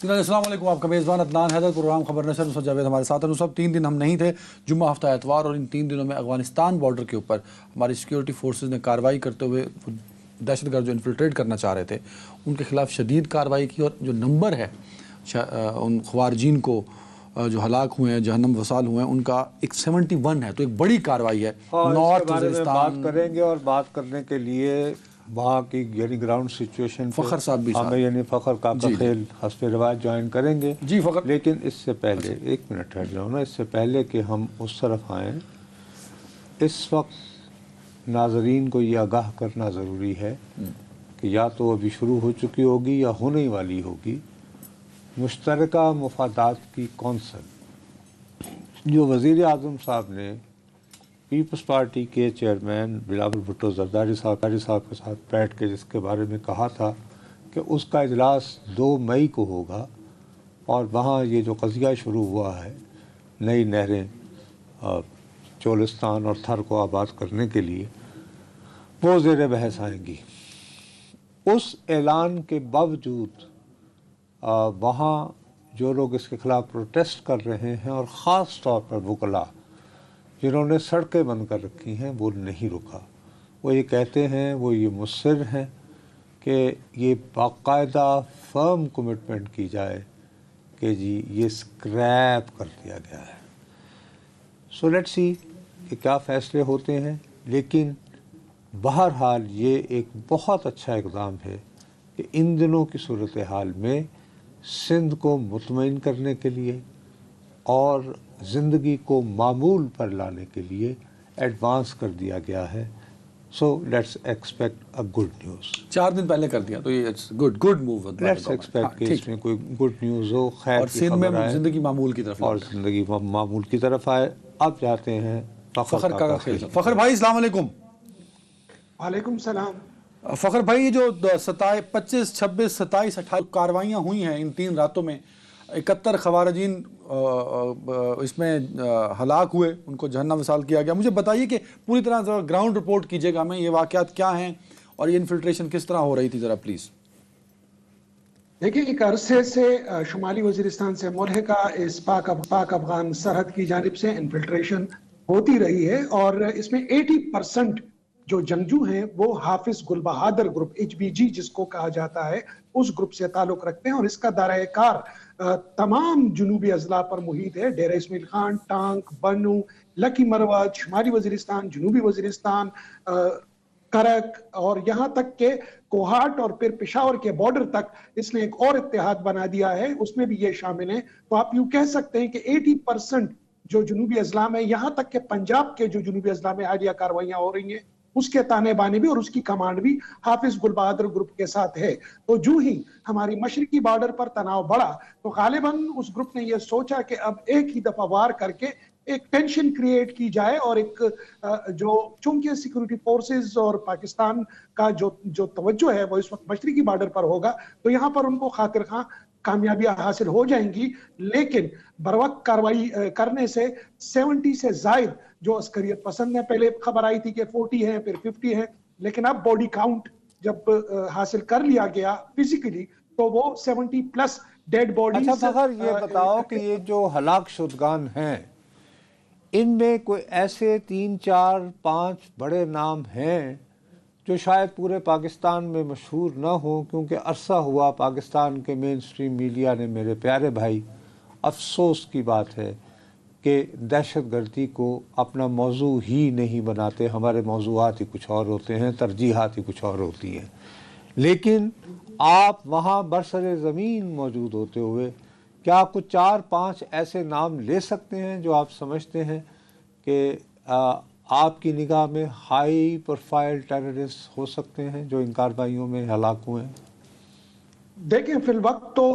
السلام علیکم، آپ کا میزبان عدنان حیدر، پروگرام خبر نشر نصرت جاوید ہمارے ساتھ ہیں۔ صاحب 3 دن ہم نہیں تھے، جمعہ ہفتہ اتوار، اور ان 3 دنوں میں افغانستان بارڈر کے اوپر ہماری سیکیورٹی فورسز نے کارروائی کرتے ہوئے دہشت گرد جو انفلٹریٹ کرنا چاہ رہے تھے ان کے خلاف شدید کارروائی کی، اور جو نمبر ہے ان خوارجین کو جو ہلاک ہوئے ہیں، جہنم وصال ہوئے ہیں، ان کا ایک 71 ہے، تو ایک بڑی کارروائی ہے۔ نارتھ وزیرستان بات کریں گے، اور بات کرنے کے لیے وہاں کی یعنی گراؤنڈ سچویشن فخر صاحب بھی ہمیں یعنی فخر کا خیل حسب رواج جوائن کریں گے جی فخر۔ لیکن اس سے پہلے ایک منٹ ٹھہر جاؤ نا، اس سے پہلے کہ ہم اس طرف آئیں، اس وقت ناظرین کو یہ آگاہ کرنا ضروری ہے کہ یا تو ابھی شروع ہو چکی ہوگی یا ہونے والی ہوگی مشترکہ مفادات کی کونسل، جو وزیر اعظم صاحب نے پیپلز پارٹی کے چیئرمین بلاول بھٹو زرداری صاحب کے ساتھ بیٹھ کے جس کے بارے میں کہا تھا کہ اس کا اجلاس 2 مئی کو ہوگا، اور وہاں یہ جو قضیہ شروع ہوا ہے نئی نہریں چولستان اور تھر کو آباد کرنے کے لیے، وہ زیر بحث آئیں گی۔ اس اعلان کے باوجود وہاں جو لوگ اس کے خلاف پروٹیسٹ کر رہے ہیں، اور خاص طور پر وکلاء جنہوں نے سڑکیں بند کر رکھی ہیں، وہ نہیں رکا۔ وہ یہ کہتے ہیں، وہ یہ مصر ہیں کہ یہ باقاعدہ فرم کمٹمنٹ کی جائے کہ جی یہ اسکریپ کر دیا گیا ہے۔ سو لیٹس سی کہ کیا فیصلے ہوتے ہیں، لیکن بہرحال یہ ایک بہت اچھا اقدام ہے کہ ان دنوں کی صورتحال میں سندھ کو مطمئن کرنے کے لیے اور زندگی کو معمول پر لانے کے لیے ایڈوانس کر دیا گیا ہے۔ So let's expect a good news. 4 دن پہلے کر دیا تو یہ گڈ موو، لیٹس ایکسپیکٹ کہ اس میں کوئی گڈ نیوز ہو، خیر کی خبر آئے، زندگی معمول کی طرف اور زندگی معمول کی طرف آئے۔ اب جاتے ہیں فخر کا خیل۔ فخر بھائی السلام علیکم۔ وعلیکم السلام۔ فخر بھائی، یہ جو 25، 26، 27، 28 کارروائیاں ہوئی ہیں ان 3 راتوں میں، 71 خوارجین اس میں ہلاک ہوئے، ان کو جہنم وصال کیا گیا۔ مجھے بتائیے کہ پوری طرح ذرا گراؤنڈ رپورٹ کیجیے گا ہمیں، یہ واقعات کیا ہیں اور یہ انفلٹریشن کس طرح ہو رہی تھی، ذرا پلیز۔ دیکھیں، ایک عرصے سے شمالی وزیرستان سے ملحقہ اس پاک افغان سرحد کی جانب سے انفلٹریشن ہوتی رہی ہے، اور اس میں 80% جو جنگجو ہیں وہ حافظ گل بہادر گروپ HBG جس کو کہا جاتا ہے اس گروپ سے تعلق رکھتے ہیں، اور اس کا دائرہ کار تمام جنوبی اضلاع پر محیط ہے۔ ڈیرہ اسماعیل خان، ٹانک، بنو، لکی مروت، شمالی وزیرستان، جنوبی وزیرستان، کرک، اور یہاں تک کہ کوہاٹ اور پھر پشاور کے بارڈر تک اس نے ایک اور اتحاد بنا دیا ہے، اس میں بھی یہ شامل ہیں۔ تو آپ یوں کہہ سکتے ہیں کہ 80% جو جنوبی اضلاع میں، یہاں تک کہ پنجاب کے جو جنوبی اضلاع میں حالیہ کارروائیاں ہو رہی ہیں، اس کے تانے بانے بھی اور اس کی کمانڈ بھی حافظ گل بہادر گروپ کے ساتھ ہے۔ تو جو ہی ہماری مشرقی بارڈر پر تناؤ بڑھا تو غالباً اس گروپ نے یہ سوچا کہ اب ایک ہی دفعہ وار کر کے ایک ٹینشن کریٹ کی جائے، اور ایک جو چونکہ سیکورٹی فورسز اور پاکستان کا جو توجہ ہے وہ اس وقت مشرقی بارڈر پر ہوگا، تو یہاں پر ان کو خاطر خواہ کامیابیاں حاصل ہو جائیں گی، لیکن بروقت کاروائی کرنے سے 70 سے زائد جو عسکریت پسند ہیں، پہلے خبر آئی تھی کہ 40 ہیں، پھر 50 ہیں، لیکن اب باڈی کاؤنٹ جب حاصل کر لیا گیا فزیکلی تو وہ 70+ ڈیڈ باڈیز۔ اچھا فخر، یہ بتاؤ کہ یہ جو ہلاک شدگان ہیں ان میں کوئی ایسے 3، 4، 5 بڑے نام ہیں جو شاید پورے پاکستان میں مشہور نہ ہوں، کیونکہ عرصہ ہوا پاکستان کے مین سٹریم میڈیا نے، میرے پیارے بھائی، افسوس کی بات ہے کہ دہشت گردی کو اپنا موضوع ہی نہیں بناتے۔ ہمارے موضوعات ہی کچھ اور ہوتے ہیں، ترجیحات ہی کچھ اور ہوتی ہیں، لیکن آپ وہاں برسر زمین موجود ہوتے ہوئے کیا کچھ 4-5 ایسے نام لے سکتے ہیں جو آپ سمجھتے ہیں کہ آپ کی نگاہ میں ہائی پروفائل ٹیررسٹ ہو سکتے ہیں جو ان کارروائیوں میں ہلاک ہوئے ہیں؟ دیکھیں، فی الوقت تو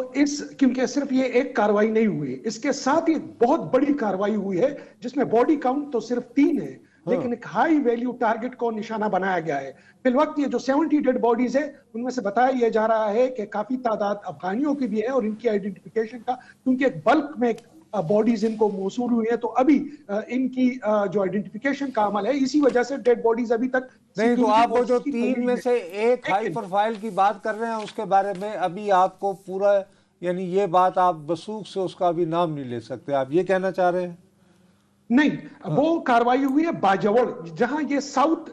کیونکہ صرف یہ ایک کاروائی نہیں ہوئی، اس کے ساتھ ہی بہت بڑی کاروائی ہوئی ہے جس میں باڈی کاؤنٹ تو صرف 3 ہے، لیکن ایک ہائی ویلیو ٹارگٹ کو نشانہ بنایا گیا ہے۔ فی الوقت یہ جو 70 ڈیڈ باڈیز ہے ان میں سے بتایا یہ جا رہا ہے کہ کافی تعداد افغانیوں کی بھی ہے، اور ان کی آئیڈینٹیفیکیشن کا کیونکہ ایک بلک میں باڈیز ان کو موصول ہوئی ہیں، تو ابھی ان کی جو آئیڈینٹیفیکیشن کا عمل ہے، اسی وجہ سے ڈیڈ باڈیز ابھی تک نہیں۔ تو آپ وہ جو 3 میں سے ایک ہائی پروفائل کی بات کر رہے ہیں اس کے بارے میں ابھی آپ کو پورا یعنی یہ بات آپ وثوق سے اس کا بھی نام نہیں لے سکتے، آپ یہ کہنا چاہ رہے ہیں؟ نہیں، وہ کاروائی ہوئی ہے باجوڑ، جہاں یہ ساؤتھ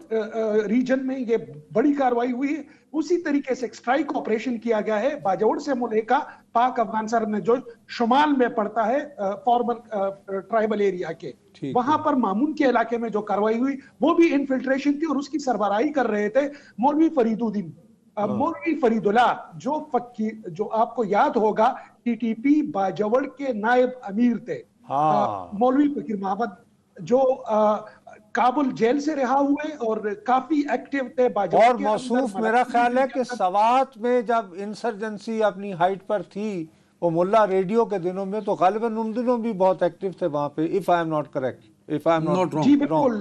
ریجن میں یہ بڑی کاروائی ہوئی ہے، اسی طریقے سے اسٹرائک آپریشن کیا گیا ہے باجوڑ سے ملحقہ پاک افغان سرحد میں جو شمال میں پڑتا ہے فارمر ٹرائبل ایریا کے، وہاں پر مامون کے علاقے میں جو کاروائی ہوئی وہ بھی انفلٹریشن تھی، اور اس کی سربراہی کر رہے تھے مولوی فرید الدین مولوی فرید اللہ، جو آپ کو یاد ہوگا ٹی ٹی پی باجوڑ کے نائب امیر تھے، مولوی فقیر محمد، جو کابل جیل سے رہا ہوئے اور کافی ایکٹیو تھے باجوڑ اور کے موصوف اندر۔ میرا خیال ہے کہ سوات میں جب انسرجنسی اپنی ہائٹ پر تھی وہ ملا ریڈیو کے دنوں میں، تو غالباً ان دنوں بھی بہت ایکٹیو تھے وہاں پہ، if I am not correct, if I am not wrong. جی بالکل،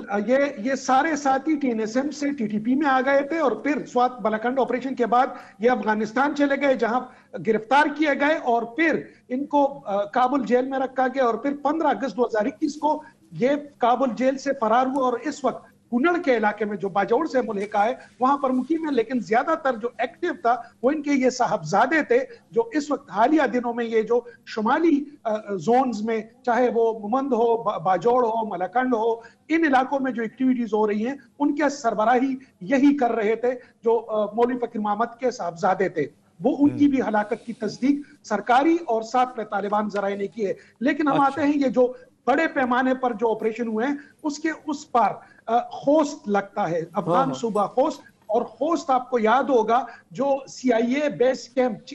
یہ سارے ساتھی ٹی این ایس ایم سے ٹی ٹی پی میں آ گئے تھے، اور پھر سوات بلاکھنڈ آپریشن کے بعد یہ افغانستان چلے گئے جہاں گرفتار کیے گئے، اور پھر ان کو کابل جیل میں رکھا گیا، اور پھر 15 اگست 2021 کو یہ کابل جیل سے فرار ہوا، اور اس وقت کنڑ کے علاقے میں جو باجوڑ سے ملحقہ ہے وہاں پر مقیم ہے، لیکن زیادہ تر جو ایکٹیو تھا وہ ان کے یہ صاحبزادے تھے، جو اس وقت حالیہ دنوں میں یہ جو شمالی زونز میں، چاہے وہ ممند ہو، باجوڑ ہو، ملاکنڈ ہو، ان علاقوں میں جو ایکٹیویٹیز ہو رہی ہیں ان کے سربراہی یہی کر رہے تھے جو مولوی فقیر محمد کے صاحبزادے تھے، وہ ان کی بھی ہلاکت کی تصدیق سرکاری اور ساتھ میں طالبان ذرائع نے کی ہے۔ لیکن ہم آتے ہیں یہ جو بڑے پیمانے پر جو آپریشن ہوئے ہیں اس کے اس پار خوست لگتا ہے، افغان صوبہ خوست، اور خوست آپ کو یاد ہوگا جو سی آئی اے بیس کیمپ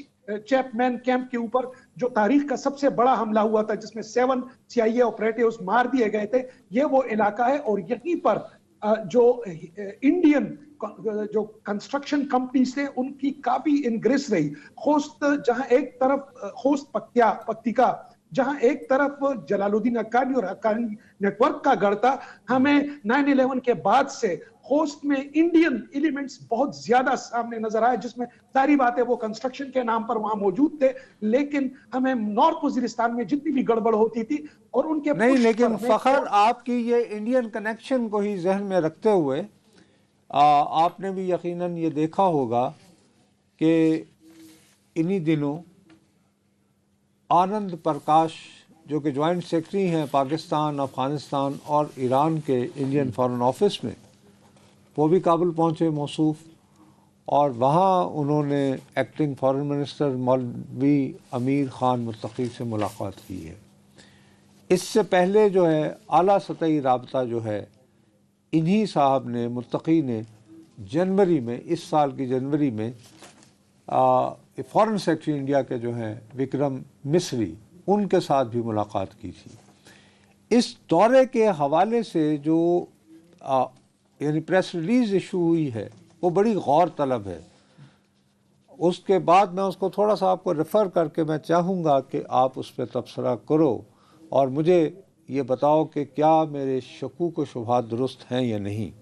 چیپ مین کیمپ کے اوپر جو تاریخ کا سب سے بڑا حملہ ہوا تھا جس میں 7 سی آئی اے آپریٹیوز مار دیے گئے تھے، یہ وہ علاقہ ہے، اور یہیں پر جو انڈین جو کنسٹرکشن کمپنیز تھے ان کی کافی انگریس رہی۔ خوست جہاں ایک طرف خوست پکتیکا جہاں ایک طرف جلال الدین حقانی اور حقانی نیٹ ورک کا گڑھ تھا، ہمیں 9/11 کے بعد سے خوست میں انڈین ایلیمنٹس بہت زیادہ سامنے نظر آئے، جس میں ظاہری بات ہے وہ کنسٹرکشن کے نام پر وہاں موجود تھے، لیکن ہمیں نارتھ وزیرستان میں جتنی بھی گڑبڑ ہوتی تھی اور ان کے نہیں، لیکن فخر آپ کی یہ انڈین کنیکشن کو ہی ذہن میں رکھتے ہوئے آپ نے بھی یقیناً یہ دیکھا ہوگا کہ انہی دنوں آنند پرکاش جو کہ جوائنٹ سیکرٹری ہیں پاکستان، افغانستان اور ایران کے انڈین فارن آفس میں، وہ بھی کابل پہنچے موصوف، اور وہاں انہوں نے ایکٹنگ فارن منسٹر مولوی امیر خان مرتقی سے ملاقات کی ہے۔ اس سے پہلے جو ہے اعلیٰ سطحی رابطہ جو ہے انہی صاحب نے، مرتقی نے، جنوری میں، اس سال کی جنوری میں فارن سیکرٹری انڈیا کے جو ہیں وکرم مصری، ان کے ساتھ بھی ملاقات کی تھی۔ اس دورے کے حوالے سے جو یعنی پریس ریلیز ایشو ہوئی ہے وہ بڑی غور طلب ہے۔ اس کے بعد میں اس کو تھوڑا سا آپ کو ریفر کر کے میں چاہوں گا کہ آپ اس پہ تبصرہ کرو اور مجھے یہ بتاؤ کہ کیا میرے شکوک و شبہات درست ہیں یا نہیں۔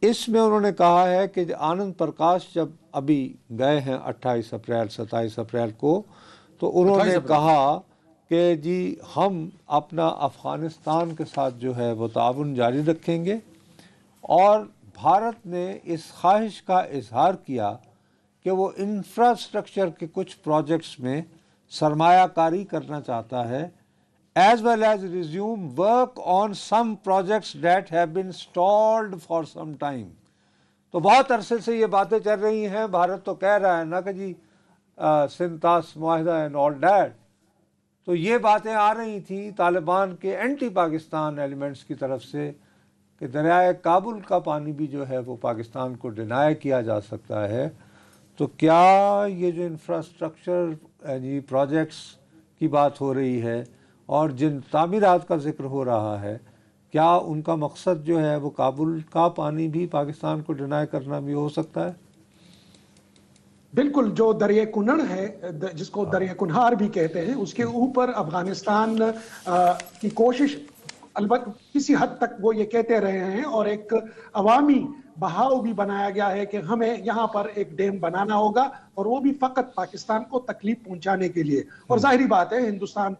اس میں انہوں نے کہا ہے کہ آنند پرکاش جب ابھی گئے ہیں 28 اپریل 27 اپریل کو، تو انہوں نے کہا کہ جی ہم اپنا افغانستان کے ساتھ جو ہے وہ تعاون جاری رکھیں گے، اور بھارت نے اس خواہش کا اظہار کیا کہ وہ انفراسٹرکچر کے کچھ پروجیکٹس میں سرمایہ کاری کرنا چاہتا ہے، as well as resume work on some projects that have been stalled for some time۔ تو بہت عرصے سے یہ باتیں چل رہی ہیں، بھارت تو کہہ رہا ہے نا کہ جی سنتاس معاہدہ اینڈ آل دیٹ، تو یہ باتیں آ رہی تھیں طالبان کے اینٹی پاکستان ایلیمنٹس کی طرف سے کہ دریائے کابل کا پانی بھی جو ہے وہ پاکستان کو ڈینائی کیا جا سکتا ہے۔ تو کیا یہ جو انفراسٹرکچر جی پروجیکٹس کی بات ہو رہی ہے اور جن تعمیرات کا ذکر ہو رہا ہے، کیا ان کا مقصد جو ہے وہ کابل کا پانی بھی پاکستان کو ڈینائی کرنا بھی ہو سکتا ہے؟ بالکل، جو دریائے کنڑ ہے جس کو دریائے کنہار بھی کہتے ہیں، اس کے اوپر افغانستان کی کوشش البتہ کسی حد تک وہ یہ کہتے رہے ہیں، اور ایک عوامی بہاؤ بھی بنایا گیا ہے کہ ہمیں یہاں پر ایک ڈیم بنانا ہوگا، اور وہ بھی فقط پاکستان کو تکلیف پہنچانے کے لیے، اور ظاہری بات ہے ہندوستان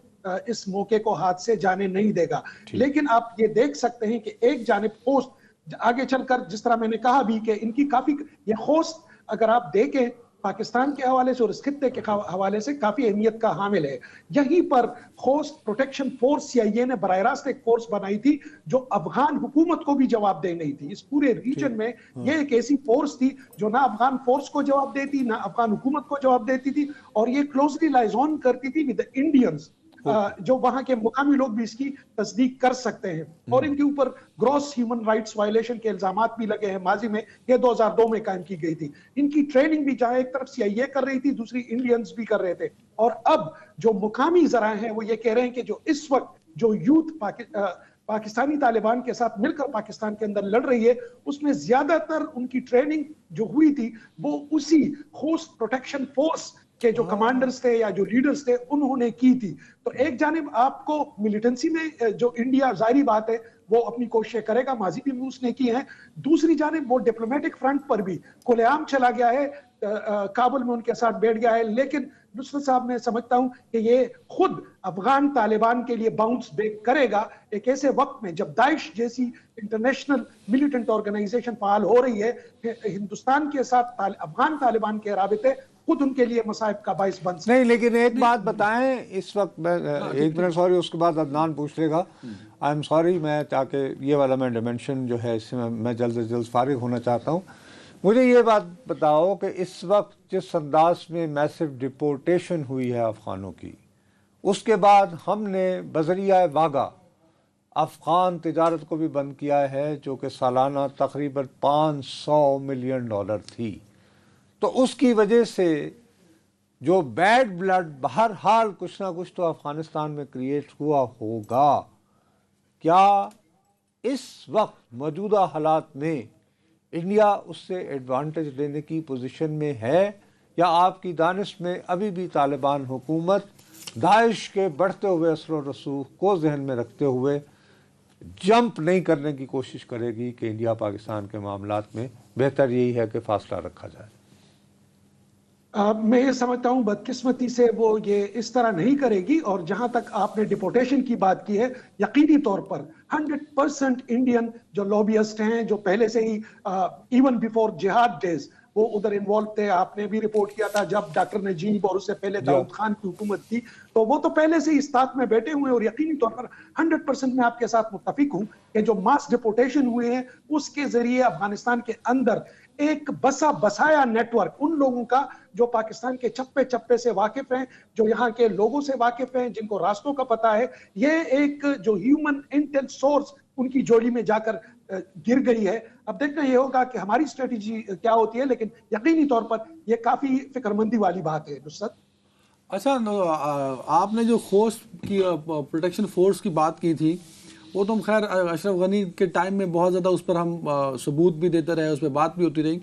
اس موقع کو ہاتھ سے جانے نہیں دے گا۔ لیکن آپ یہ دیکھ سکتے ہیں کہ ایک جانب خوست آگے چل کر، جس طرح میں نے کہا بھی کہ ان کی کافی یہ خوست اگر آپ دیکھیں پاکستان کے حوالے سے اور اس خطے کے حوالے سے کافی اہمیت کا حامل ہے. یہیں پر ہوسٹ پروٹیکشن فورس CIA نے براہ راست ایک فورس بنائی تھی جو افغان حکومت کو بھی جواب دہ نہیں تھی. اس پورے ریجن میں یہ ایک ایسی فورس تھی جو نہ افغان فورس کو جواب دیتی نہ افغان حکومت کو جواب دیتی تھی, اور یہ کلوزلی لائزون کرتی تھی ود انڈینز, جو وہاں کے مقامی لوگ بھی اس کی تصدیق کر سکتے ہیں. اور ان کے اوپر گراس ہیومن رائٹس وائلیشن کے الزامات بھی لگے ہیں. ماضی میں یہ 2002 میں قائم کی گئی تھی. ان کی ٹریننگ بھی جہاں ایک طرف CIA کر رہی تھی, دوسری انڈینز بھی کر رہے تھے. اور اب جو مقامی ذرائع ہیں وہ یہ کہہ رہے ہیں کہ جو اس وقت جو یوتھ پاکستانی طالبان کے ساتھ مل کر پاکستان کے اندر لڑ رہی ہے, اس میں زیادہ تر ان کی ٹریننگ جو ہوئی تھی وہ اسی ہوسٹ پروٹیکشن فورس کہ جو کمانڈرز تھے یا جو لیڈرز تھے انہوں نے کی تھی. تو ایک جانب آپ کو ملیٹنسی میں جو انڈیا ظاہری بات ہے وہ اپنی کوششیں کرے گا, ماضی بھی اس نے کی ہیں. دوسری جانب وہ ڈپلومیٹک فرنٹ پر بھی کھلے عام چلا گیا ہے, کابل میں ان کے ساتھ بیٹھ گیا ہے. لیکن نصرت صاحب میں سمجھتا ہوں کہ یہ خود افغان طالبان کے لیے باؤنس بیک کرے گا ایک ایسے وقت میں جب داعش جیسی انٹرنیشنل ملیٹنٹ آرگنائزیشن فعال ہو رہی ہے. ہندوستان کے ساتھ افغان طالبان کے رابطے خود ان کے لیے مصائب کا باعث بن سکتے. نہیں, لیکن ایک بات بتائیں اس وقت, میں ایک منٹ سوری, اس کے بعد عدنان پوچھ لے گا. آئی ایم سوری, میں تاکہ یہ والا میں ڈیمنشن جو ہے اس سے میں جلد سے جلد فارغ ہونا چاہتا ہوں. مجھے یہ بات بتاؤ کہ اس وقت جس انداز میں میسو ڈپورٹیشن ہوئی ہے افغانوں کی, اس کے بعد ہم نے بذریعہ واگا افغان تجارت کو بھی بند کیا ہے جو کہ سالانہ تقریباً $500 ملین تھی. تو اس کی وجہ سے جو بیڈ بلڈ بہرحال کچھ نہ کچھ تو افغانستان میں کریٹ ہوا ہوگا. کیا اس وقت موجودہ حالات میں انڈیا اس سے ایڈوانٹیج لینے کی پوزیشن میں ہے, یا آپ کی دانش میں ابھی بھی طالبان حکومت داعش کے بڑھتے ہوئے اثر و رسوخ کو ذہن میں رکھتے ہوئے جمپ نہیں کرنے کی کوشش کرے گی کہ انڈیا پاکستان کے معاملات میں بہتر یہی ہے کہ فاصلہ رکھا جائے؟ میں یہ سمجھتا ہوں بدقسمتی سے وہ یہ اس طرح نہیں کرے گی. اور جہاں تک آپ نے ڈپورٹیشن کی بات کی ہے, یقینی طور پر 100% انڈین جو لوبیسٹ ہیں جو پہلے سے ہی ایون بیفور جہاد ڈیز وہ ادھر انوالو تھے. آپ نے بھی رپورٹ کیا تھا جب ڈاکٹر نجیب اور اس سے پہلے داؤد خان کی حکومت تھی, تو وہ تو پہلے سے ہی اس ساتھ میں بیٹھے ہوئے. اور یقینی طور پر 100% میں آپ کے ساتھ متفق ہوں کہ جو ماس ڈپورٹیشن ہوئے ہیں اس کے ذریعے افغانستان کے اندر ایک بسا بسایا نیٹ ورک ان لوگوں کا جو پاکستان کے چپے چپے سے واقف ہیں, جو یہاں کے لوگوں سے واقف ہیں, جن کو راستوں کا پتہ ہے, یہ ایک جو ہیومن انٹیل سورس ان کی جولی میں جا کر گر گئی ہے. اب دیکھنا یہ ہوگا کہ ہماری اسٹریٹجی کیا ہوتی ہے, لیکن یقینی طور پر یہ کافی فکر مندی والی بات ہے. نصرت, اچھا, آپ نے جو ہوسٹ کی پروٹیکشن فورس کی بات کی تھی وہ تو خیر اشرف غنی کے ٹائم میں بہت زیادہ اس پر ہم ثبوت بھی دیتے رہے, اس پہ بات بھی ہوتی رہی.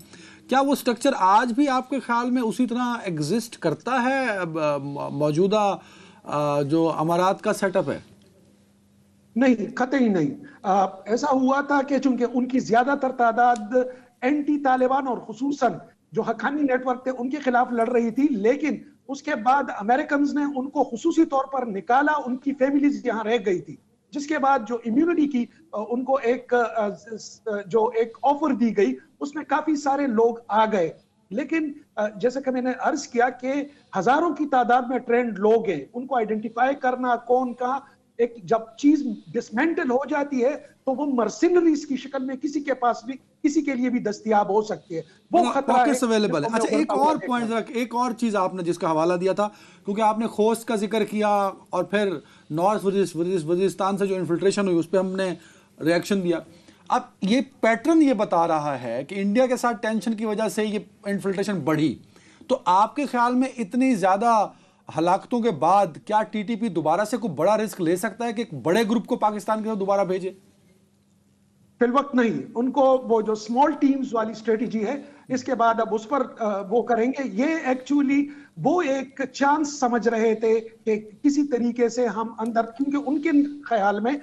کیا وہ سٹرکچر آج بھی آپ کے خیال میں اسی طرح ایگزسٹ کرتا ہے موجودہ جو امارات کا سیٹ اپ ہے؟ نہیں, قطعی نہیں. ایسا ہوا تھا کہ چونکہ ان کی زیادہ تر تعداد اینٹی طالبان اور خصوصاً جو حقانی نیٹ ورک تھے ان کے خلاف لڑ رہی تھی, لیکن اس کے بعد امریکنز نے ان کو خصوصی طور پر نکالا, ان کی فیملیز یہاں رہ گئی تھی, جس کے بعد جو امیونٹی کی ان کو ایک آفر دی گئی اس میں کافی سارے لوگ آ گئے. لیکن جیسے کہ میں نے عرض کیا کہ ہزاروں کی تعداد میں ٹرینڈ لوگ ہیں, ان کو آئیڈینٹیفائی کرنا کون کہاں, ایک جب چیز ڈسمینٹل ہو جاتی ہے تو وہ مرسنریز کی شکل میں کسی کے پاس بھی کسی کے لیے بھی دستیاب ہو سکتی ہے. وہ خطرہ اویلیبل ہے. اچھا, ایک اور پوائنٹ, ایک اور چیز آپ نے جس کا حوالہ دیا تھا, کیونکہ آپ نے خوست کا ذکر کیا اور پھر نارتھ وزیرستان سے جو انفلٹریشن ہوئی اس پہ ہم نے ریئیکشن دیا. اب یہ پیٹرن یہ بتا رہا ہے کہ انڈیا کے ساتھ ٹینشن کی وجہ سے یہ انفلٹریشن بڑھی. تو آپ کے خیال میں اتنی زیادہ ہلاکتوں کے بعد کیا ٹی ٹی پی دوبارہ سے کوئی بڑا رسک لے سکتا ہے کہ ایک بڑے گروپ کو پاکستان کے ساتھ دوبارہ بھیجے؟ فی الوقت نہیں. ان کو وہ جو اسمال ٹیمز والی اسٹریٹجی ہے اس کے بعد اب اس پر وہ کریں گے. یہ ایکچولی وہ ایک چانس سمجھ رہے تھے کہ کسی طریقے سے ہم اندر, کیونکہ ان کے خیال میں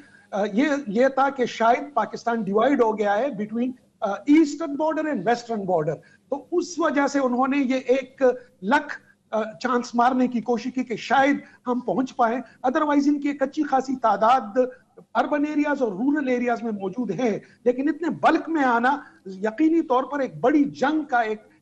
یہ تھا کہ شاید پاکستان ڈیوائیڈ ہو گیا ہے between eastern border and western border, تو اس وجہ سے انہوں نے یہ ایک لک چانس مارنے کی کوشش کی کہ شاید ہم پہنچ پائیں. ادروائز ان کی ایک اچھی خاصی تعداد اربن ایریاز اور رورل ایریاز میں موجود ہے, لیکن اتنے بلک میں آنا یقینی طور پر ایک بڑی جنگ کا ایک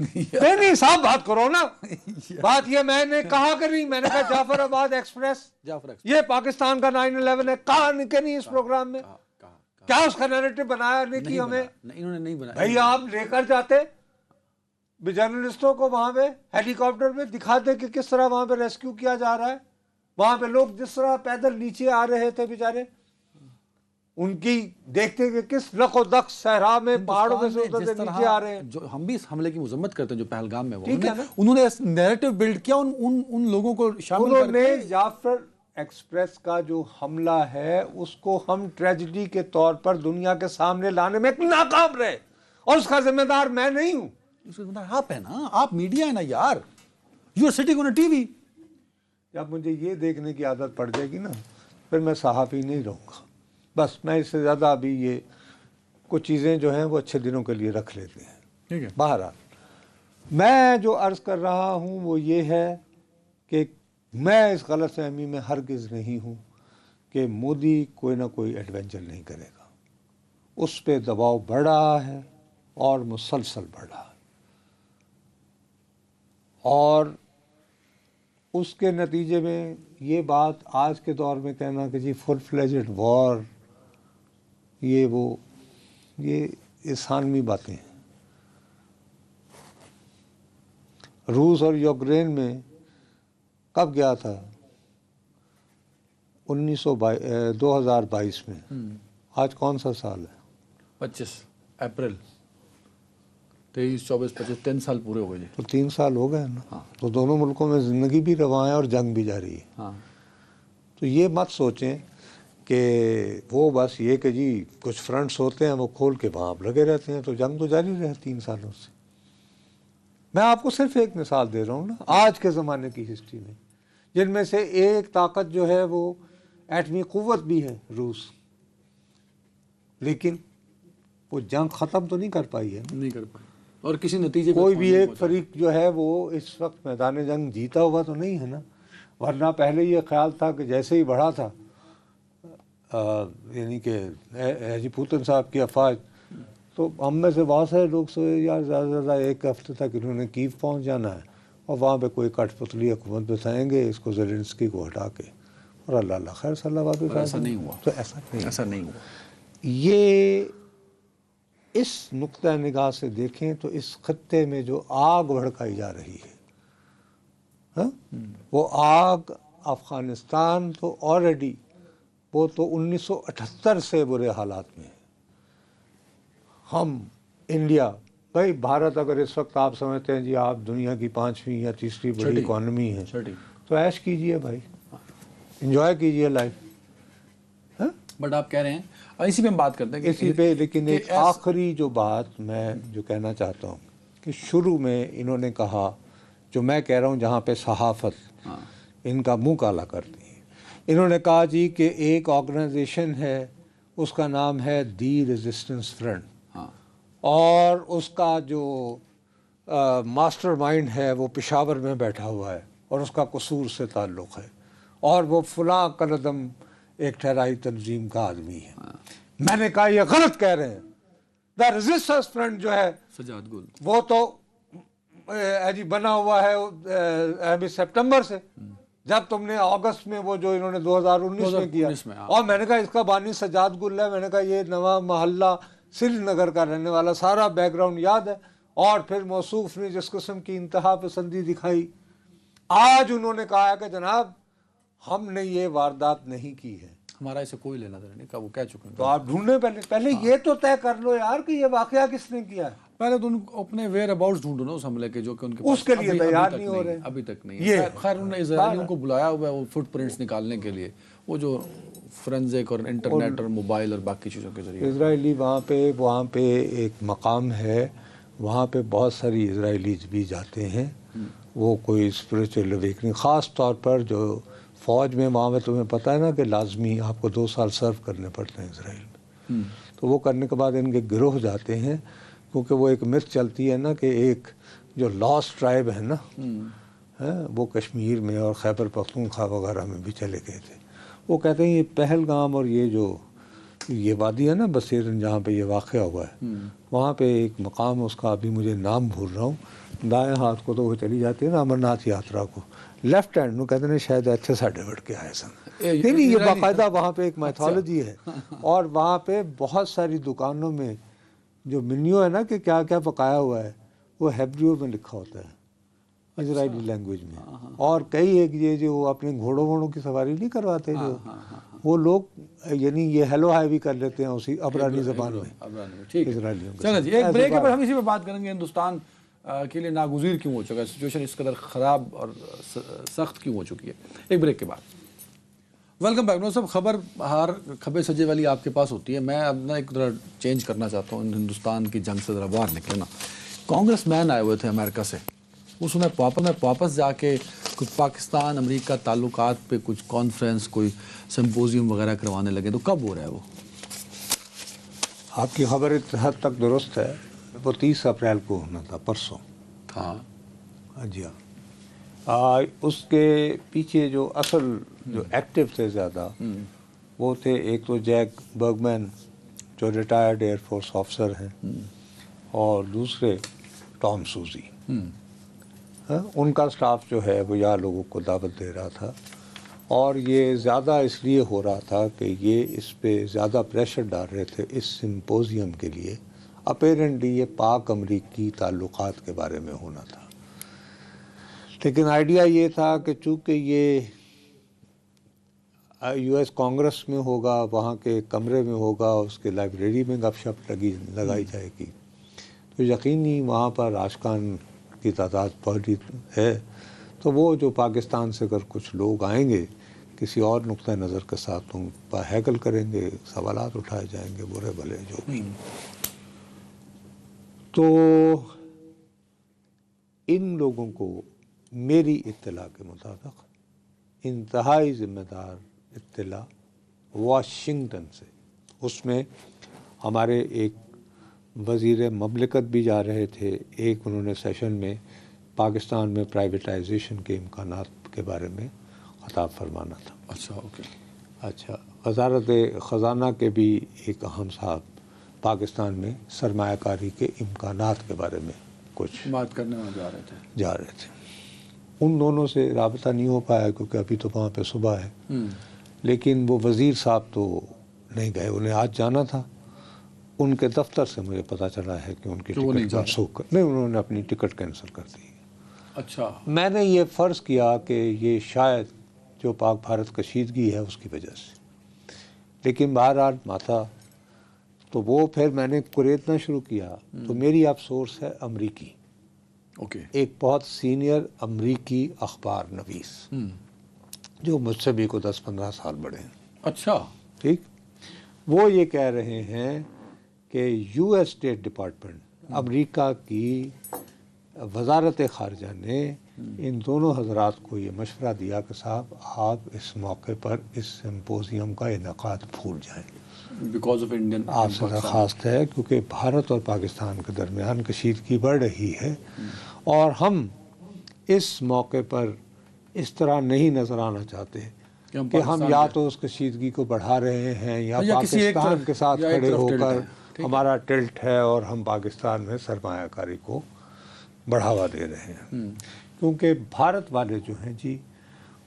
نہیں صاحب بات کرو نا. بات یہ میں نے کہا کہ نہیں, میں نے کہا جعفر آباد ایکسپریس یہ پاکستان کا 9/11 ہے, کہا کہ نہیں اس پروگرام میں, کیا اس کا نیریٹو بنایا نہیں کی ہمیں؟ انہوں نے نہیں بنایا. بھائی آپ لے کر جاتے جرنلسٹوں کو وہاں پہ ہیلی کاپٹر میں, دکھاتے کہ کس طرح وہاں پہ ریسکیو کیا جا رہا ہے, وہاں پہ لوگ جس طرح پیدل نیچے آ رہے تھے بیچارے, ان کی دیکھتے کہ کس لق و دق صحرا میں پہاڑوں میں سے اترتے نیچے آ رہے ہیں. جو ہم بھی اس حملے کی مذمت کرتے ہیں جو پہلگام میں ہوا, انہوں نے نیریٹو بلڈ کیا ان لوگوں کو شامل کر کے. انہوں نے جعفر ایکسپریس کا جو حملہ ہے اس کو ہم ٹریجڈی کے طور پر دنیا کے سامنے لانے میں ناکام رہے, اور اس کا ذمہ دار میں نہیں ہوں. اس کا ذمہ دار آپ ہیں نا, آپ میڈیا ہے نا یار, you are sitting on a TV. جب مجھے یہ دیکھنے کی عادت پڑ جائے گی نا, پھر میں صحافی نہیں رہوں گا. بس میں اس سے زیادہ ابھی یہ کچھ چیزیں جو ہیں وہ اچھے دنوں کے لیے رکھ لیتے ہیں. ٹھیک ہے. بہرحال میں جو عرض کر رہا ہوں وہ یہ ہے کہ میں اس غلط فہمی میں ہرگز نہیں ہوں کہ مودی کوئی نہ کوئی ایڈونچر نہیں کرے گا. اس پہ دباؤ بڑھ رہا ہے اور مسلسل بڑھ رہا ہے, اور اس کے نتیجے میں یہ بات آج کے دور میں کہنا کہ جی فل فلیجڈ وار, یہ انسانوی باتیں ہیں. روس اور یوکرین میں کب گیا تھا؟ 2022 میں. آج کون سا سال ہے؟ 25 اپریل 23 24 25 3 سال پورے ہو گئے جی. تو 3 سال ہو گئے نا. تو دونوں ملکوں میں زندگی بھی رواں ہے اور جنگ بھی جاری ہے. ہاں, تو یہ مت سوچیں کہ وہ بس یہ کہ جی کچھ فرنٹس ہوتے ہیں وہ کھول کے وہاں لگے رہتے ہیں, تو جنگ تو جاری رہے 3 سالوں سے. میں آپ کو صرف ایک مثال دے رہا ہوں نا آج کے زمانے کی ہسٹری میں, جن میں سے ایک طاقت جو ہے وہ ایٹمی قوت بھی ہے روس, لیکن وہ جنگ ختم تو نہیں کر پائی ہے, نہیں کر پائے, اور کسی نتیجے کوئی بھی ایک فریق جو ہے وہ اس وقت میدان جنگ جیتا ہوا تو نہیں ہے نا. ورنہ پہلے یہ خیال تھا کہ جیسے ہی بڑھا تھا یعنی کہ جی پوتن صاحب کی افواج, تو ہم میں سے بہت سارے لوگ سوچے یار زیادہ سے زیادہ ایک ہفتے تک انہوں نے کیو پہنچ جانا ہے اور وہاں پہ کوئی کٹ پتلی حکومت بسائیں گے اس کو زیلنسکی کو ہٹا کے, اور اللہ خیر صلی اللہ علیہ وسلم. ایسا نہیں ہوا. تو ایسا نہیں ہوا. یہ اس نقطہ نگاہ سے دیکھیں تو اس خطے میں جو آگ بھڑکائی جا رہی ہے وہ آگ افغانستان تو آلریڈی وہ تو 1978 سے برے حالات میں ہے. ہم انڈیا, بھائی بھارت اگر اس وقت آپ سمجھتے ہیں جی آپ دنیا کی 5ویں یا 3ری بڑی اکانومی ہے تو عیش کیجئے بھائی, انجوائے کیجئے لائف. بٹ آپ کہہ رہے ہیں, اسی پہ ہم بات کرتے ہیں اسی پہ, لیکن ایک آخری جو بات میں جو کہنا چاہتا ہوں کہ شروع میں انہوں نے کہا, جو میں کہہ رہا ہوں جہاں پہ صحافت ان کا منہ کالا کرتی ہے, انہوں نے کہا جی کہ ایک آرگنائزیشن ہے اس کا نام ہے دی ریزسٹنس فرنٹ, اور اس کا جو ماسٹر مائنڈ ہے وہ پشاور میں بیٹھا ہوا ہے اور اس کا قصور سے تعلق ہے, اور وہ فلاں قلعدم ایک ٹھہرائی تنظیم کا آدمی ہے. میں نے کہا یہ غلط کہہ رہے ہیں. دا ریزسٹنس فرنٹ جو ہے سجاد گل وہ تو جی بنا ہوا ہے سپٹمبر سے, جب تم نے اگست میں وہ جو انہوں نے 2019 میں کیا, اور میں نے کہا اس کا بانی سجاد گل ہے. میں نے کہا یہ نواں محلہ سری نگر کا رہنے والا, سارا بیک گراؤنڈ یاد ہے. اور پھر موصوف نے جس قسم کی انتہا پسندی دکھائی, آج انہوں نے کہا کہ جناب ہم نے یہ واردات نہیں کی ہے, ہمارا اسے کوئی لینا دینا نہیں, وہ کہہ چکے ہیں. تو آپ ڈھونڈنے پہلے یہ تو طے کر لو یار کہ یہ واقعہ کس نے کیا ہے. پہلے تو ان اپنے ویئر اباؤٹس ڈھونڈو نا اس حملے کے, جو کہ ان کے اس کے لیے تیار نہیں ہو رہے, ابھی تک نہیں. خیر انہوں نے اسرائیلیوں کو بلایا ہوا ہے وہ فٹ پرنٹس نکالنے کے لیے, وہ جو فرنزک اور انٹرنیٹ اور موبائل اور باقی چیزوں کے ذریعے. اسرائیلی وہاں پہ ایک مقام ہے, وہاں پہ بہت ساری اسرائیلیز بھی جاتے ہیں. وہ کوئی اسپریچول اویکننگ, خاص طور پر جو فوج میں وہاں پہ تمہیں پتہ ہے نا کہ لازمی آپ کو 2 سال سرو کرنے پڑتے ہیں اسرائیل میں, تو وہ کرنے کے بعد ان کے گروہ جاتے ہیں, کیونکہ وہ ایک مت چلتی ہے نا کہ ایک جو لاسٹ ٹرائب ہے نا وہ کشمیر میں اور خیبر پختونخوا وغیرہ میں بھی چلے گئے تھے. وہ کہتے ہیں یہ پہلگام اور یہ وادی ہے نا بصیرن جہاں پہ یہ واقعہ ہوا ہے, وہاں پہ ایک مقام اس کا ابھی مجھے نام بھول رہا ہوں, دائیں ہاتھ کو تو وہ چلی جاتی ہے نا امرناتھ یاترا کو, لیفٹ ہینڈ نو کہتے ہیں شاید ایتھے ساڈے وڑ کے آئے سن. نہیں یہ باقاعدہ وہاں پہ ایک میتھولوجی ہے, اور وہاں پہ بہت ساری دکانوں میں جو مینیو ہے نا کہ کیا کیا پکایا ہوا ہے وہ ہیبریو میں لکھا ہوتا ہے, اسرائیلی لینگویج میں. اور کئی ایک یہ جو اپنے گھوڑوں ووڑوں کی سواری نہیں کرواتے جو وہ لوگ یعنی یہ ہیلو ہائی بھی کر لیتے ہیں اسی عبرانی زبان میں اسرائیلیوں کے. چلیں جی ایک بریک کے بعد ہم اسی پہ بات کریں گے ہندوستان کے لیے ناگزیر کیوں ہو چکا ہے, سچویشن اس قدر خراب اور سخت کیوں ہو چکی ہے. ایک بریک کے بعد ویلکم بیک. صاحب خبر ہر کھبے سجے والی آپ کے پاس ہوتی ہے. میں اب نا ایک ذرا چینج کرنا چاہتا ہوں, ہندوستان کی جنگ سے ذرا باہر نکلے نا. کانگریس مین آئے ہوئے تھے امریکہ سے, اس نے واپس جا کے کچھ پاکستان امریکہ تعلقات پہ کچھ کانفرنس کوئی سمپوزیم وغیرہ کروانے لگے, تو کب ہو رہا ہے وہ؟ آپ کی خبر اس حد تک درست ہے, وہ 30 اپریل کو ہونا تھا, پرسوں. ہاں جی ہاں. اس کے پیچھے جو اصل جو ایکٹیو تھے زیادہ وہ تھے, ایک تو جیک برگمین جو ریٹائرڈ ایئر فورس آفیسر ہیں, اور دوسرے ٹام سوزی. ان کا سٹاف جو ہے وہ یہاں لوگوں کو دعوت دے رہا تھا, اور یہ زیادہ اس لیے ہو رہا تھا کہ یہ اس پہ زیادہ پریشر ڈال رہے تھے اس سمپوزیم کے لیے. اپیرنٹلی یہ پاک امریکی تعلقات کے بارے میں ہونا تھا, لیکن آئیڈیا یہ تھا کہ چونکہ یہ یو ایس کانگریس میں ہوگا, وہاں کے کمرے میں ہوگا, اس کے لائبریری میں گپ شپ لگائی جائے گی, تو یقینی وہاں پر عاشقان کی تعداد بڑی ہے. تو وہ جو پاکستان سے اگر کچھ لوگ آئیں گے کسی اور نقطہ نظر کے ساتھ, تو ہیکل کریں گے, سوالات اٹھائے جائیں گے برے بھلے جو بھی. تو ان لوگوں کو میری اطلاع کے مطابق انتہائی ذمہ دار اطلاع واشنگٹن سے, اس میں ہمارے ایک وزیر مملکت بھی جا رہے تھے, ایک انہوں نے سیشن میں پاکستان میں پرائیویٹائزیشن کے امکانات کے بارے میں خطاب فرمانا تھا. اچھا اوکے. اچھا, وزارت خزانہ کے بھی ایک اہم صاحب پاکستان میں سرمایہ کاری کے امکانات کے بارے میں کچھ بات کرنے میں جا رہے تھے. ان دونوں سے رابطہ نہیں ہو پایا کیونکہ ابھی تو وہاں پہ صبح ہے, لیکن وہ وزیر صاحب تو نہیں گئے, انہیں آج جانا تھا. ان کے دفتر سے مجھے پتہ چلا ہے کہ ان کی ٹکٹ منسوخ نہیں, انہوں نے اپنی ٹکٹ کینسل کر دی. اچھا. میں نے یہ فرض کیا کہ یہ شاید جو پاک بھارت کشیدگی ہے اس کی وجہ سے, لیکن بہرحال ماتا تو وہ پھر میں نے قریدنا شروع کیا. تو میری اب سورس ہے امریکی, ایک بہت سینئر امریکی اخبار نویس جو مجھ سے بھی کو 10-15 سال بڑے ہیں. اچھا ٹھیک. وہ یہ کہہ رہے ہیں کہ یو ایس اسٹیٹ ڈپارٹمنٹ امریکہ کی وزارت خارجہ نے ان دونوں حضرات کو یہ مشورہ دیا کہ صاحب آپ اس موقع پر اس سمپوزیم کا انعقاد بھول جائیں. بیکاز آف انڈین آپ سے درخواست ہے کیونکہ بھارت اور پاکستان کے درمیان کشیدگی بڑھ رہی ہے, اور ہم اس موقع پر اس طرح نہیں نظر آنا چاہتے کہ ہم یا تو اس کشیدگی کو بڑھا رہے ہیں یا پاکستان کے ساتھ کھڑے ہو کر ہمارا ٹلٹ ہے اور ہم پاکستان میں سرمایہ کاری کو بڑھاوا دے رہے ہیں. کیونکہ بھارت والے جو ہیں جی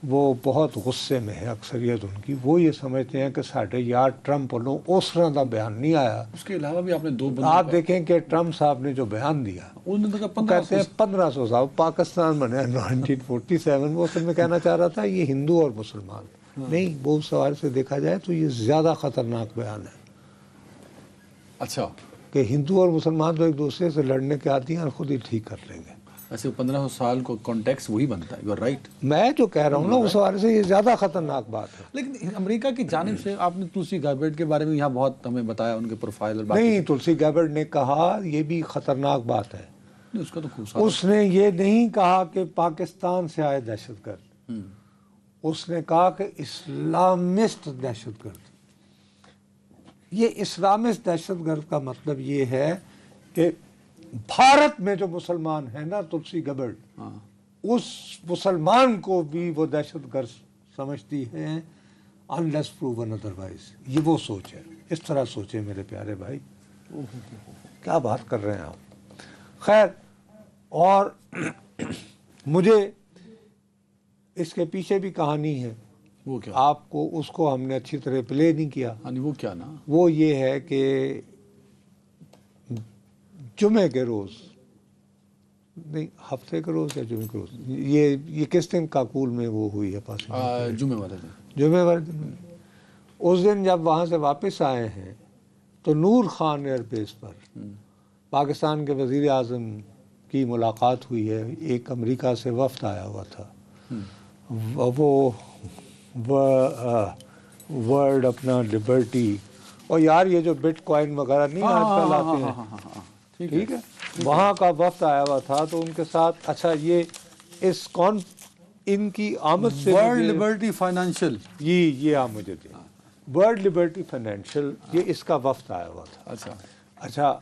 وہ بہت غصے میں ہے اکثریت ان کی. وہ یہ سمجھتے ہیں کہ ساڈے یار ٹرمپ والوں اس طرح کا بیان نہیں آیا. اس کے علاوہ بھی آپ نے دو آپ دیکھیں کہ ٹرمپ صاحب نے جو بیان دیا کہتے ہیں 1500 صاحب پاکستان بنے 1947. وہ اصل میں کہنا چاہ رہا تھا یہ ہندو اور مسلمان نہیں. وہ اس حوالے سے دیکھا جائے تو یہ زیادہ خطرناک بیان ہے. اچھا, کہ ہندو اور مسلمان تو ایک دوسرے سے لڑنے کے عادی ہیں اور خود ہی ٹھیک کر لیں گے. ایسے 1500 سال کو کانٹیکس وہی بنتا ہے. You are right. میں جو کہہ رہا ہوں نا اس حوالے سے یہ زیادہ خطرناک بات ہے. لیکن امریکہ کی جانب سے آپ نے تلسی گیبرٹ کے بارے میں یہاں بہت ہمیں بتایا, ان کے پروفائل اور نہیں, تلسی گیبرٹ نے کہا یہ بھی خطرناک بات ہے. اس کا تو اس نے یہ نہیں کہا کہ پاکستان سے آئے دہشت گرد, اس نے کہا کہ اسلامسٹ دہشت گرد. یہ اسلامسٹ دہشت گرد کا مطلب یہ ہے کہ بھارت میں جو مسلمان ہیں نا تلسی گیبرٹ, اس مسلمان کو بھی وہ دہشت گرد سمجھتی ہیں unless proven otherwise. یہ وہ سوچ ہے. اس طرح سوچے میرے پیارے بھائی. کیا بات کر رہے ہیں آپ. خیر اور مجھے اس کے پیچھے بھی کہانی ہے، وہ کیا؟ آپ کو اس کو ہم نے اچھی طرح پلے نہیں کیا. ہاں وہ کیا نا؟ وہ یہ ہے کہ جمعے کے روز نہیں، ہفتے کے روز یا جمعے کے روز، یہ کس دن کاکول میں وہ ہوئی ہے پاسنگ؟ جمعے والے دن. جمعے والے دن. اس دن جب وہاں سے واپس آئے ہیں تو نور خان ایئر بیس پر پاکستان کے وزیر اعظم کی ملاقات ہوئی ہے. ایک امریکہ سے وفد آیا ہوا تھا، وہ ورلڈ اپنا لبرٹی، اور یار یہ جو بٹ کوائن وغیرہ نہیں آج کل آتے ہیں، ٹھیک ہے، وہاں کا وفد آیا ہوا تھا. تو ان کے ساتھ اچھا یہ ان کی آمد سے ورلڈ لبرٹی فائنینشیل، یہ آپ مجھے دیں، ورلڈ لبرٹی فائنینشیل، یہ اس کا وفد آیا ہوا تھا. اچھا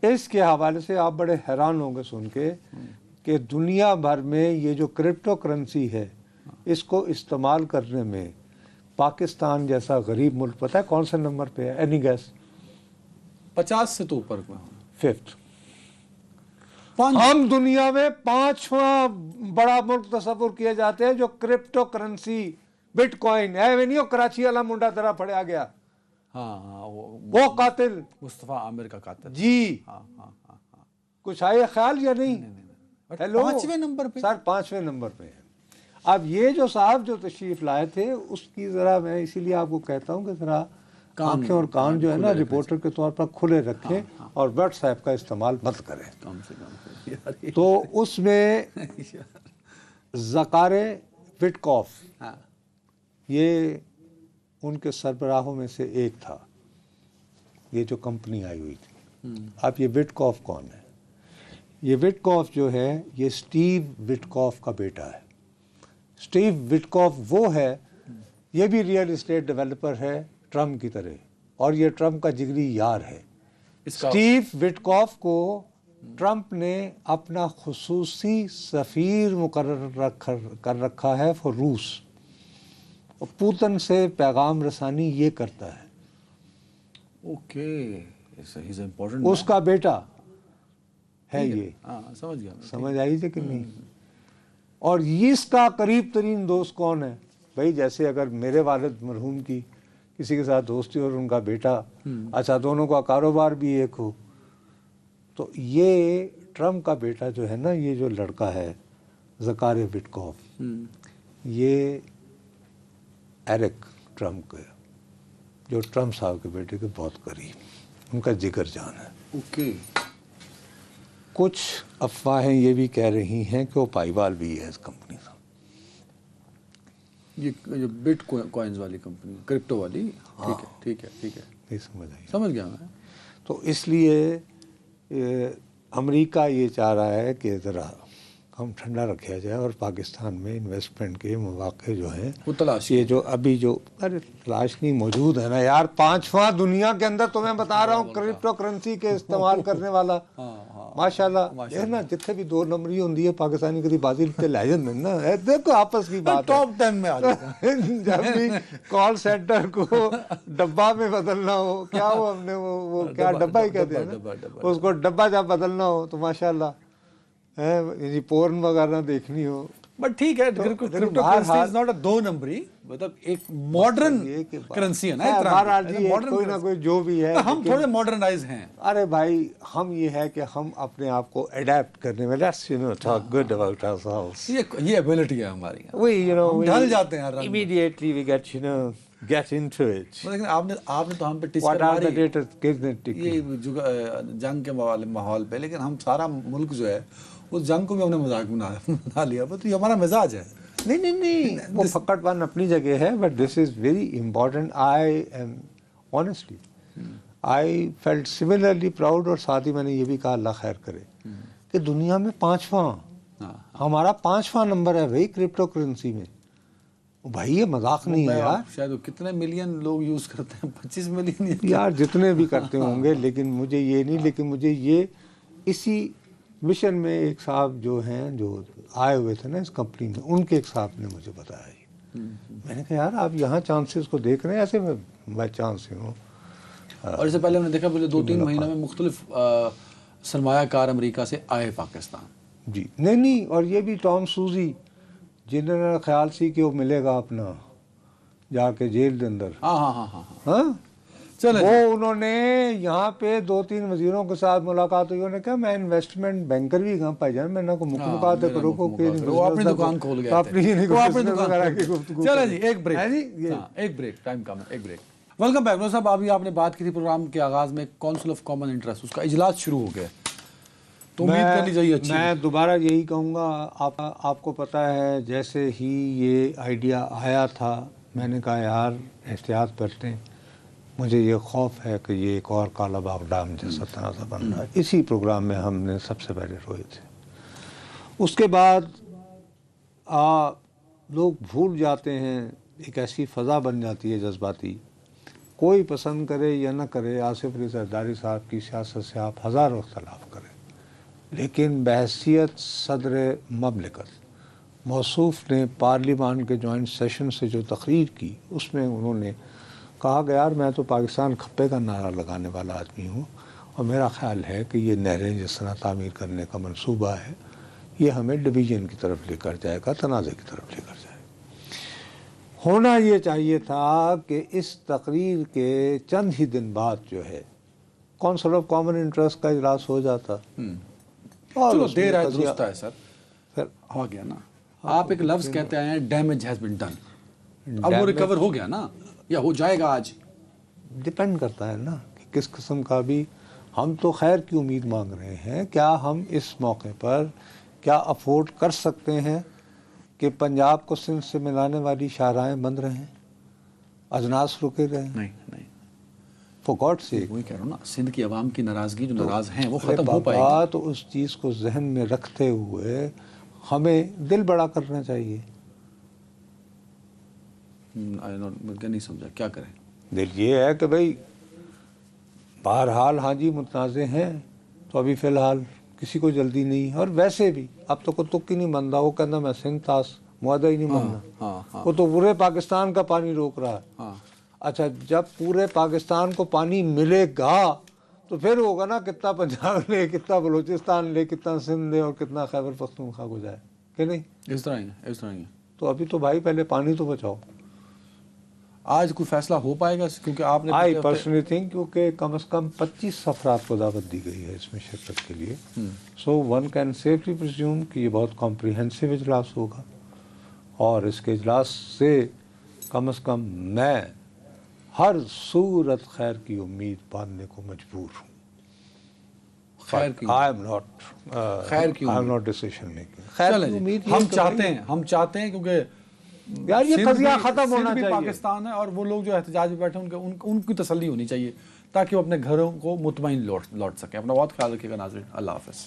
اس کے حوالے سے آپ بڑے حیران ہوں گے سن کے کہ دنیا بھر میں یہ جو کرپٹو کرنسی ہے اس کو استعمال کرنے میں پاکستان جیسا غریب ملک پتہ ہے کون سے نمبر پہ ہے؟ Any gas? 50 سے تو اوپر. 5th. ہم دنیا میں 5واں بڑا ملک تصور کیے جاتے ہیں جو کرپٹو کرنسی بٹ کوائن ہے. نہیں، کراچی والا منڈا طرح پڑیا گیا، ہاں وہ قاتل مصطفیٰ عامر کا قاتل جی. کچھ آئے خیال یا نہیں؟ ہیلو، 5ویں نمبر پہ سر 5ویں نمبر پہ ہے. اب یہ جو صاحب جو تشریف لائے تھے اس کی ذرا میں اسی لیے آپ کو کہتا ہوں کہ ذرا آنکھیں اور کان جو ہے نا رپورٹر کے طور پر کھلے رکھیں اور واٹس ایپ کا استعمال مت کریں. کم سے کم تو اس میں زکارے وٹکوف یہ ان کے سربراہوں میں سے ایک تھا، یہ جو کمپنی آئی ہوئی تھی. اب یہ وٹکوف کون ہے؟ یہ وٹکوف جو ہے یہ سٹیو وٹکوف کا بیٹا ہے. سٹیو وٹکوف وہ ہے، یہ بھی ریئل اسٹیٹ ڈیولپر ہے ٹرمپ کی طرح، اور یہ ٹرمپ کا جگری یار ہے. سٹیو وٹکوف کو ٹرمپ نے اپنا خصوصی سفیر مقرر کر رکھا ہے فور روس، اور پوتن سے پیغام رسانی یہ کرتا ہے. اوکے، اس کا بیٹا ہے یہ. سمجھ گیا. سمجھ آئی تھی کہ نہیں؟ اور اس کا قریب ترین دوست کون ہے؟ بھائی جیسے اگر میرے والد مرحوم کی کسی کے ساتھ دوستی اور ان کا بیٹا، اچھا دونوں کا کاروبار بھی ایک ہو، تو یہ ٹرمپ کا بیٹا جو ہے نا، یہ جو لڑکا ہے زکارے وٹکوف، یہ ایرک ٹرمپ کا جو ٹرمپ صاحب کے بیٹے کے بہت قریب، ان کا جگر جان ہے. اوکے. کچھ افواہیں یہ بھی کہہ رہی ہیں کہ وہ پائیوال بھی ہے اس کمپنی کا. یہ بٹ کوائنز والی کمپنی، کرپٹو والی. ٹھیک ہے. نہیں سمجھ آئی؟ سمجھ گیا میں. تو اس لیے امریکہ یہ چاہ رہا ہے کہ ذرا ہم ٹھنڈا رکھا جائے اور پاکستان میں انویسٹمنٹ کے مواقع جو ہیں وہ تلاش، یہ جو ابھی جو تلاش نہیں موجود ہے نا یار. 5واں دنیا کے اندر تو میں بتا رہا ہوں کرپٹو کرنسی کے استعمال کرنے والا ماشاءاللہ ہے نا. جتنے بھی 2 نمبری ہوندی ہے پاکستانی کدی بازی تے لے جاندے نا، دیکھو آپس کی بات ٹاپ 10 میں آ جاتا ہے. جب بھی کال سینٹر کو ڈبہ میں بدلنا ہو، کیا وہ ہم نے وہ کیا ڈبہ ہی کہتے ہیں نا، اس کو ڈبہ جب بدلنا ہو تو ماشاءاللہ ہے پورن وغیرہ دیکھنی ہو. بٹ ٹھیک ہے، crypto currency is not a 2 نمبری، مطلب ایک ماڈرن کرنسی ہے نا. کوئی نہ کوئی جو بھی ہے، ہم تھوڑے ماڈرنائز ہیں. ارے بھائی ہم یہ ہے کہ ہم اپنے آپ کو اڈیپٹ کرنے میں talk good about ourselves. یہ ایبلٹی ہے ہماری. ہم ڈھل جاتے ہیں immediately we get into it. لیکن آپ نے تو ہم پہ ٹچ ماری یہ جنگ کے ماحول پہ، لیکن ہم سارا ملک جو ہے اس جنگ کو بھی ہم نے مذاق بنا لیا. تو یہ ہمارا مزاج ہے. نہیں وہ فقط ون اپنی جگہ ہے. But this is very important. I am honestly I felt similarly proud, اور ساتھ ہی میں نے یہ بھی کہا اللہ خیر کرے کہ دنیا میں 5واں ہمارا 5واں نمبر ہے بھائی کرپٹو کرنسی میں. بھائی یہ مذاق نہیں ہے یار. شاید کتنے ملین لوگ یوز کرتے ہیں؟ 25 ملین یار جتنے بھی کرتے ہوں گے. لیکن مجھے یہ نہیں، لیکن مجھے یہ اسی مشن میں ایک صاحب جو ہیں جو آئے ہوئے تھے نا اس کمپنی میں، ان کے ایک صاحب نے مجھے بتایا. میں نے کہا یار آپ یہاں چانسز کو دیکھ رہے ہیں؟ ایسے میں بائی چانس ہوں. اور اس سے پہلے ہم نے دیکھا پہلے 2-3 مہینوں میں مختلف سرمایہ کار امریکہ سے آئے پاکستان. جی نہیں اور یہ بھی ٹام سوزی جنہوں نے خیال سی کہ وہ ملے گا اپنا جا کے جیل کے اندر ہاں ہاں ہاں ہاں ہاں چلیں وہ انہوں نے یہاں پہ 2-3 وزیروں کے ساتھ ملاقات ہوئی. انہوں نے کہا میں انویسٹمنٹ بینکر بھی کہاں پائی جان میں نہ کو مکمکات کرو کو وہ اپنی دکان کھول گئے تھے وہ اپنی دکان. چلیں جی ایک بریک ٹائم کم ہے ایک بریک. Welcome back. نور صاحب ابھی آپ نے بات کی تھی پروگرام کے آغاز میں کونسل آف کامن انٹرسٹ اس کا اجلاس شروع ہو گیا تو امید کرنی چاہیے اچھی. میں دوبارہ یہی کہوں گا آپ کو پتہ ہے جیسے ہی یہ آئیڈیا آیا تھا میں نے کہا یار احتیاط برتیں مجھے یہ خوف ہے کہ یہ ایک اور کالا باغ ڈام جیسا تنازع بن رہا ہے. اسی پروگرام میں ہم نے سب سے پہلے روئے تھے. اس کے بعد لوگ بھول جاتے ہیں ایک ایسی فضا بن جاتی ہے جذباتی کوئی پسند کرے یا نہ کرے آصف علی زرداری صاحب کی سیاست سے آپ ہزاروں اختلاف کریں لیکن بحیثیت صدر مملکت موصوف نے پارلیمان کے جوائنٹ سیشن سے جو تقریر کی اس میں انہوں نے کہا کہ یار میں تو پاکستان کھپے کا نعرہ لگانے والا آدمی ہوں اور میرا خیال ہے کہ یہ نہریں جس طرح تعمیر کرنے کا منصوبہ ہے یہ ہمیں ڈویژن کی طرف لے کر جائے گا تنازع کی طرف لے کر جائے گا. ہونا یہ چاہیے تھا کہ اس تقریر کے چند ہی دن بعد جو ہے کونسل آف کامن انٹرسٹ کا اجلاس ہو جاتا. چلو دیر ہے درست ہے سر پھر ہو گیا نا. آپ ایک لفظ کہتے ہیں ڈیمیج ہیز بین ڈن اب وہ ریکور ہو گیا نا یا ہو جائے گا آج ڈپینڈ کرتا ہے نا کہ کس قسم کا بھی. ہم تو خیر کی امید مانگ رہے ہیں. کیا ہم اس موقع پر کیا افورڈ کر سکتے ہیں کہ پنجاب کو سندھ سے ملانے والی شاہراہیں بند رہیں اجناس رکے رہیں؟ نہیں فور گاڈ سیک وہی کہہ رہا ہوں نا سندھ کی عوام کی ناراضگی جو ناراض ہیں وہ ختم ہو پائے گی. تو اس چیز کو ذہن میں رکھتے ہوئے ہمیں دل بڑا کرنا چاہیے. نہیں سمجھا کیا کریں. دل یہ ہے کہ بھائی بہرحال ہاں جی متنازع ہیں تو ابھی فی الحال کسی کو جلدی نہیں اور ویسے بھی اب تو کوئی تک ہی نہیں بنتا. وہ کہنا میں سندھ تاس معاہدہ ہی نہیں بننا وہ تو پورے پاکستان کا پانی روک رہا ہے. اچھا جب پورے پاکستان کو پانی ملے گا تو پھر ہوگا نا کتنا پنجاب لے کتنا بلوچستان لے کتنا سندھ لے اور کتنا خیبر پختونخوا کو جائے کہ نہیں. اس طرح ہی تو ابھی تو بھائی پہلے پانی تو بچاؤ. آج کوئی فیصلہ ہو پائے گا کیونکہ آپ نے آئی پرسنلی تھنک کیونکہ کم از کم 25 افراد کو دعوت دی گئی ہے اس میں شرکت کے لیے. سو ون کین سیفلی پرزیوم کہ یہ بہت کمپریہنسو اجلاس ہوگا اور اس کے اجلاس سے کم از کم میں ہر صورت خیر کی امید باندھنے کو مجبور ہوں. خیر کی امید ہم چاہتے ہیں کیونکہ یار یہ قضیہ ختم ہونا چاہیے. پاکستان ہے اور وہ لوگ جو احتجاج میں بیٹھے ہیں ان کی تسلی ہونی چاہیے تاکہ وہ اپنے گھروں کو مطمئن لوٹ سکیں. اپنا بہت خیال رکھیے گا ناظرین. اللہ حافظ.